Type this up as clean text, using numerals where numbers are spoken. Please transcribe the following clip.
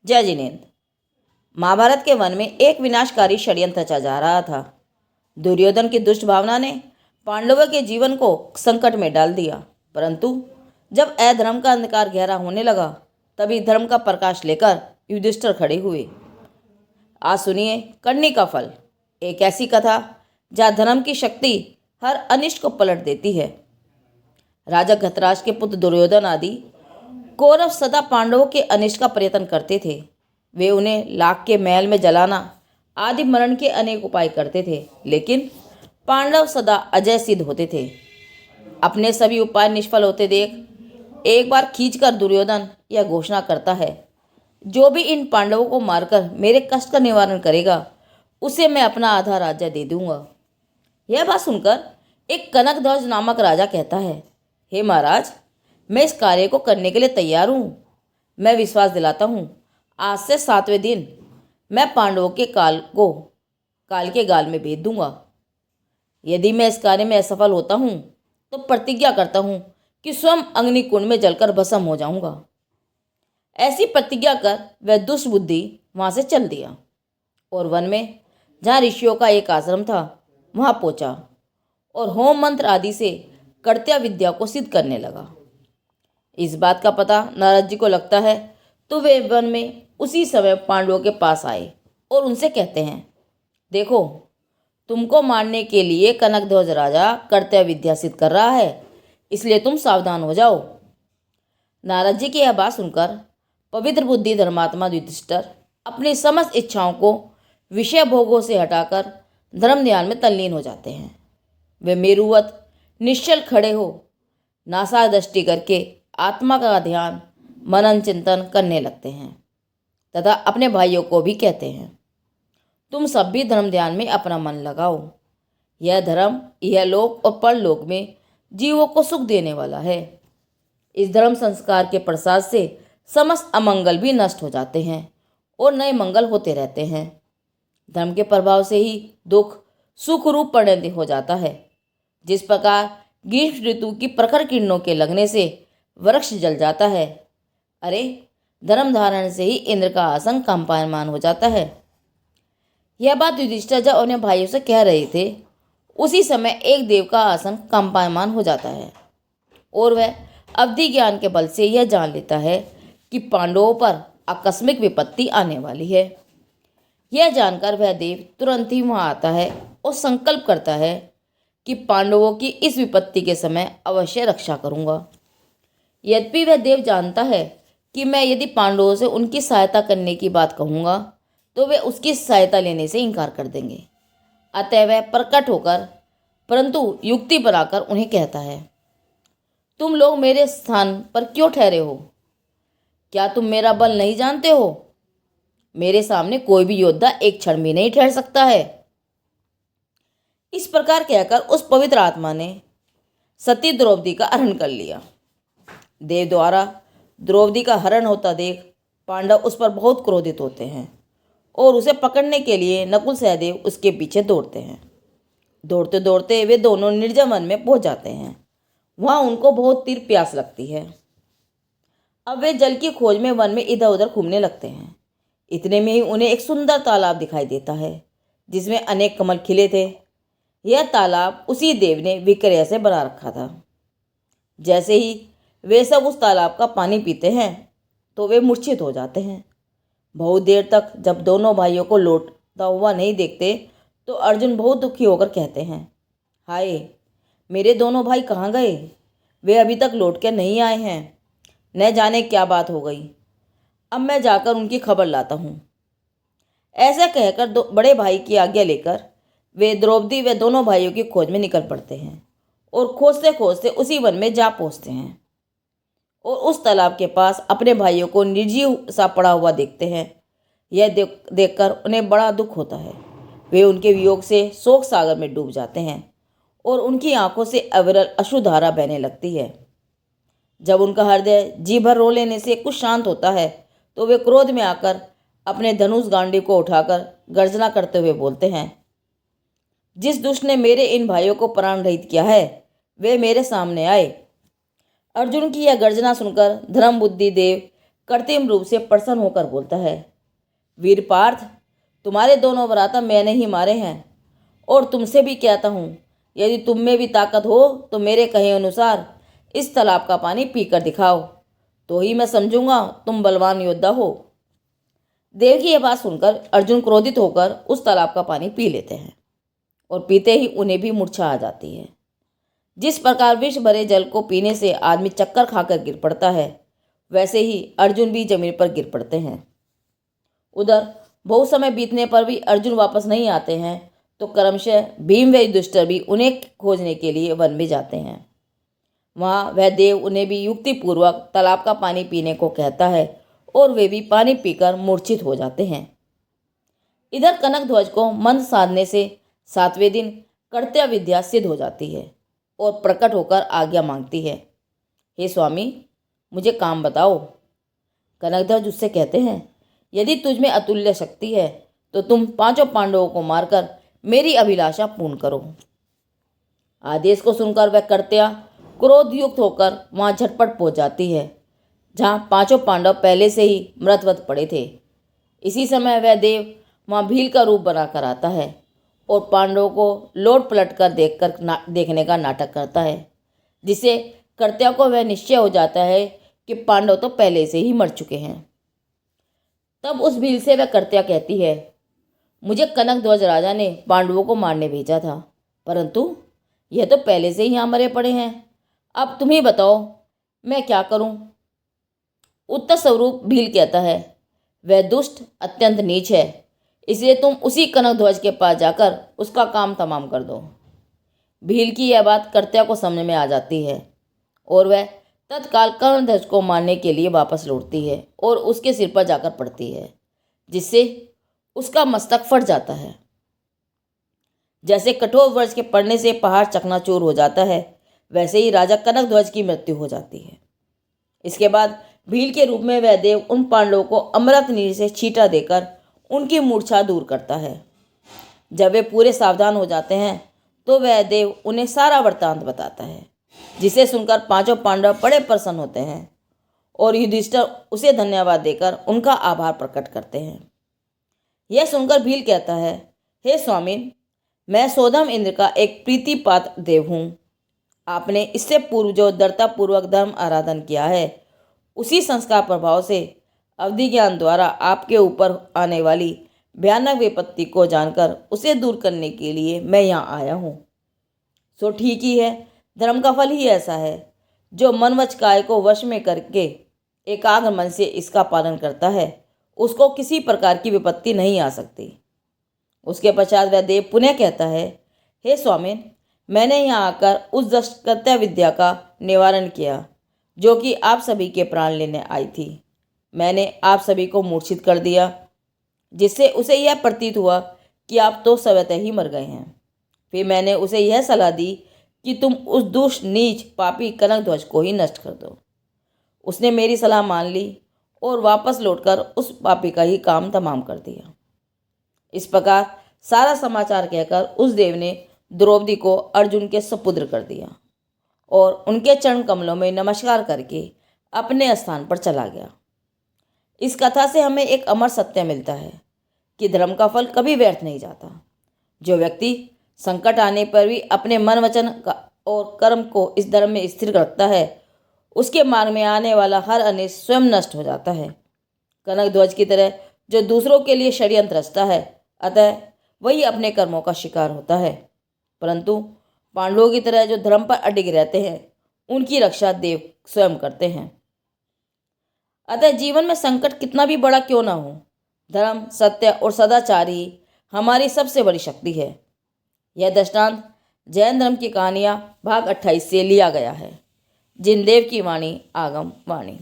जय जिनेन्द्र। महाभारत के वन में एक विनाशकारी षड्यंत्र रचा जा रहा था। दुर्योधन की दुष्ट भावना ने पांडवों के जीवन को संकट में डाल दिया, परंतु जब अधर्म का अंधकार गहरा होने लगा तभी धर्म का प्रकाश लेकर युधिष्ठिर खड़े हुए। आज सुनिए करनी का फल, एक ऐसी कथा जहाँ धर्म की शक्ति हर अनिष्ट को पलट देती है। राजा घतराज के पुत्र दुर्योधन आदि कौरव सदा पांडवों के अनिष्ट का प्रयत्न करते थे। वे उन्हें लाख के महल में जलाना आदि मरण के अनेक उपाय करते थे, लेकिन पांडव सदा अजय सिद्ध होते थे। अपने सभी उपाय निष्फल होते देख एक बार खींचकर दुर्योधन यह घोषणा करता है, जो भी इन पांडवों को मारकर मेरे कष्ट का निवारण करेगा उसे मैं अपना आधा राज्य दे दूंगा। यह बात सुनकर एक कनकध्वज नामक राजा कहता है, हे महाराज, मैं इस कार्य को करने के लिए तैयार हूँ। मैं विश्वास दिलाता हूँ, आज से 7वें दिन मैं पांडवों के काल के गाल में भेज दूंगा। यदि मैं इस कार्य में असफल होता हूँ तो प्रतिज्ञा करता हूँ कि स्वयं अग्निकुंड में जलकर भस्म हो जाऊंगा। ऐसी प्रतिज्ञा कर वह दुष्ट बुद्धि वहाँ से चल दिया और वन में जहाँ ऋषियों का एक आश्रम था वहाँ पहुँचा और होम मंत्र आदि से कर्त्या विद्या को सिद्ध करने लगा। इस बात का पता नारद जी को लगता है तो वे वन में उसी समय पांडवों के पास आए और उनसे कहते हैं, देखो, तुमको मारने के लिए कनकध्वज राजा कर्त्या विद्या सिद्ध कर रहा है, इसलिए तुम सावधान हो जाओ। नारद जी की यह बात सुनकर पवित्र बुद्धि धर्मात्मा युधिष्ठिर अपनी समस्त इच्छाओं को विषय भोगों से हटाकर धर्म ध्यान में तल्लीन हो जाते हैं। वे मेरुवत निश्चल खड़े हो नासा दृष्टि करके आत्मा का ध्यान मनन चिंतन करने लगते हैं तथा अपने भाइयों को भी कहते हैं, तुम सब भी धर्म ध्यान में अपना मन लगाओ। यह धर्म यह लोक और परलोक में जीवों को सुख देने वाला है। इस धर्म संस्कार के प्रसाद से समस्त अमंगल भी नष्ट हो जाते हैं और नए मंगल होते रहते हैं। धर्म के प्रभाव से ही दुख सुख रूप परिणत हो जाता है। जिस प्रकार ग्रीष्म ऋतु की प्रखर किरणों के लगने से वृक्ष जल जाता है, अरे धर्म धारण से ही इंद्र का आसन कंपायमान हो जाता है। यह बात युधिष्ठिर जब अपने भाइयों से कह रहे थे उसी समय एक देव का आसन कंपायमान हो जाता है और वह अवधि ज्ञान के बल से यह जान लेता है कि पांडवों पर आकस्मिक विपत्ति आने वाली है। यह जानकर वह देव तुरंत ही वहाँ आता है और संकल्प करता है कि पांडवों की इस विपत्ति के समय अवश्य रक्षा करूँगा। यद्यपि वह देव जानता है कि मैं यदि पांडवों से उनकी सहायता करने की बात कहूँगा तो वे उसकी सहायता लेने से इनकार कर देंगे। अतः वह प्रकट होकर परंतु युक्ति बनाकर उन्हें कहता है, तुम लोग मेरे स्थान पर क्यों ठहरे हो? क्या तुम मेरा बल नहीं जानते हो? मेरे सामने कोई भी योद्धा एक क्षण भी नहीं ठहर सकता है। इस प्रकार कहकर उस पवित्र आत्मा ने सती द्रौपदी का हरण कर लिया। देव द्वारा द्रौपदी का हरण होता देख पांडव उस पर बहुत क्रोधित होते हैं और उसे पकड़ने के लिए नकुल सहदेव उसके पीछे दौड़ते हैं। दौड़ते दौड़ते वे दोनों निर्जन वन में पहुंच जाते हैं। वहां उनको बहुत तीव्र प्यास लगती है। अब वे जल की खोज में वन में इधर उधर घूमने लगते हैं। इतने में ही उन्हें एक सुंदर तालाब दिखाई देता है जिसमें अनेक कमल खिले थे। यह तालाब उसी देव ने विक्रय से बना रखा था। जैसे ही वे सब उस तालाब का पानी पीते हैं तो वे मूर्छित हो जाते हैं। बहुत देर तक जब दोनों भाइयों को लौटता हुआ नहीं देखते तो अर्जुन बहुत दुखी होकर कहते हैं, हाय, मेरे दोनों भाई कहाँ गए? वे अभी तक लौट के नहीं आए हैं। न जाने क्या बात हो गई। अब मैं जाकर उनकी खबर लाता हूँ। ऐसा कहकर बड़े भाई की आज्ञा लेकर वे द्रौपदी व दोनों भाइयों की खोज में निकल पड़ते हैं और खोजते खोजते उसी वन में जा पहुँचते हैं और उस तालाब के पास अपने भाइयों को निर्जीव सा पड़ा हुआ देखते हैं। यह देखकर उन्हें बड़ा दुख होता है। वे उनके वियोग से शोक सागर में डूब जाते हैं और उनकी आंखों से अविरल अश्रुधारा बहने लगती है। जब उनका हृदय जी भर रो लेने से कुछ शांत होता है तो वे क्रोध में आकर अपने धनुष गांडी को उठाकर गर्जना करते हुए बोलते हैं, जिस दुष्ट ने मेरे इन भाइयों को प्राण रहित किया है वे मेरे सामने आए। अर्जुन की यह गर्जना सुनकर धर्म बुद्धि देव कृत्रिम रूप से प्रसन्न होकर बोलता है, वीर पार्थ, तुम्हारे दोनों भ्राता मैंने ही मारे हैं, और तुमसे भी कहता हूँ, यदि तुम में भी ताकत हो तो मेरे कहे अनुसार इस तालाब का पानी पीकर दिखाओ, तो ही मैं समझूंगा तुम बलवान योद्धा हो। देव की यह बात सुनकर अर्जुन क्रोधित होकर उस तालाब का पानी पी लेते हैं, और पीते ही उन्हें भी मूर्छा आ जाती है। जिस प्रकार विष भरे जल को पीने से आदमी चक्कर खाकर गिर पड़ता है, वैसे ही अर्जुन भी जमीन पर गिर पड़ते हैं। उधर बहुत समय बीतने पर भी अर्जुन वापस नहीं आते हैं, तो क्रमशः भीम व युधिष्ठिर भी उन्हें खोजने के लिए वन में जाते हैं। वहाँ वह देव उन्हें भी युक्तिपूर्वक तालाब का पानी पीने को कहता है, और वे भी पानी पीकर मूर्छित हो जाते हैं। इधर कनक ध्वज को मंत्र साधने से 7वें दिन कर्तव्य विद्या सिद्ध हो जाती है, और प्रकट होकर आज्ञा मांगती है, हे स्वामी, मुझे काम बताओ। कनक ध्वज उससे कहते हैं, यदि तुझमें अतुल्य शक्ति है तो तुम 5 पांडवों को मारकर मेरी अभिलाषा पूर्ण करो। आदेश को सुनकर वह कर्त्या क्रोधयुक्त होकर वहां झटपट पहुंच जाती है, जहां 5 पांडव पहले से ही मृतवत पड़े थे। इसी समय वह देव वहां भील का रूप बनाकर आता है, और पांडवों को लौट पलट कर देखने का नाटक करता है, जिससे कर्त्या को वह निश्चय हो जाता है कि पांडव तो पहले से ही मर चुके हैं। तब उस भील से वह कर्त्या कहती है, मुझे कनक ध्वज राजा ने पांडवों को मारने भेजा था, परंतु यह तो पहले से ही यहाँ मरे पड़े हैं। अब तुम ही बताओ मैं क्या करूं? उत्तर स्वरूप भील कहता है, वह दुष्ट अत्यंत नीच है, इसलिए तुम उसी कनक ध्वज के पास जाकर उसका काम तमाम कर दो। भील की यह बात कर्त्या को समझ में आ जाती है, और वह तत्काल कर्ण ध्वज को मारने के लिए वापस लौटती है और उसके सिर पर जाकर पड़ती है, जिससे उसका मस्तक फट जाता है। जैसे कठोर वज्र के पड़ने से पहाड़ चकनाचूर हो जाता है, वैसे ही राजा कनक ध्वज की मृत्यु हो जाती है। इसके बाद भील के रूप में वह देव उन पांडवों को अमृत नीर से छींटा देकर उनकी मूर्छा दूर करता है। जब वे पूरे सावधान हो जाते हैं तो वह देव उन्हें सारा वृत्तांत बताता है, जिसे सुनकर 5 पांडव बड़े प्रसन्न होते हैं, और युधिष्ठिर उसे धन्यवाद देकर उनका आभार प्रकट करते हैं। यह सुनकर भील कहता है, हे स्वामी, मैं सौधम इंद्र का एक प्रीतिपात्र देव हूँ। आपने इससे पूर्व जो दृढ़तापूर्वक धर्म आराधन किया है, उसी संस्कार प्रभाव से अवधि ज्ञान द्वारा आपके ऊपर आने वाली भयानक विपत्ति को जानकर उसे दूर करने के लिए मैं यहाँ आया हूँ। सो ठीक ही है, धर्म का फल ही ऐसा है, जो मन वच काय को वश में करके एकाग्र मन से इसका पालन करता है, उसको किसी प्रकार की विपत्ति नहीं आ सकती। उसके पश्चात वह देव पुनः कहता है, हे स्वामी, मैंने यहाँ आकर उस दुष्कृत्य विद्या का निवारण किया जो कि आप सभी के प्राण लेने आई थी। मैंने आप सभी को मूर्छित कर दिया, जिससे उसे यह प्रतीत हुआ कि आप तो स्वतः ही मर गए हैं। फिर मैंने उसे यह सलाह दी कि तुम उस दुष्ट नीच पापी कनक ध्वज को ही नष्ट कर दो। उसने मेरी सलाह मान ली और वापस लौटकर उस पापी का ही काम तमाम कर दिया। इस प्रकार सारा समाचार कहकर उस देव ने द्रौपदी को अर्जुन के सुपुत्र कर दिया और उनके चरण कमलों में नमस्कार करके अपने स्थान पर चला गया। इस कथा से हमें एक अमर सत्य मिलता है कि धर्म का फल कभी व्यर्थ नहीं जाता। जो व्यक्ति संकट आने पर भी अपने मन वचन और कर्म को इस धर्म में स्थिर रखता है, उसके मार्ग में आने वाला हर अनिष्ट स्वयं नष्ट हो जाता है। कनक ध्वज की तरह जो दूसरों के लिए षड्यंत्र रचता है, अतः वही अपने कर्मों का शिकार होता है। परंतु पांडवों की तरह जो धर्म पर अडिग रहते हैं, उनकी रक्षा देव स्वयं करते हैं। अतः जीवन में संकट कितना भी बड़ा क्यों ना हो, धर्म, सत्य और सदाचार ही हमारी सबसे बड़ी शक्ति है। यह दृष्टांत जैन धर्म की कहानियाँ भाग 28 से लिया गया है। जिनदेव की वाणी आगम वाणी।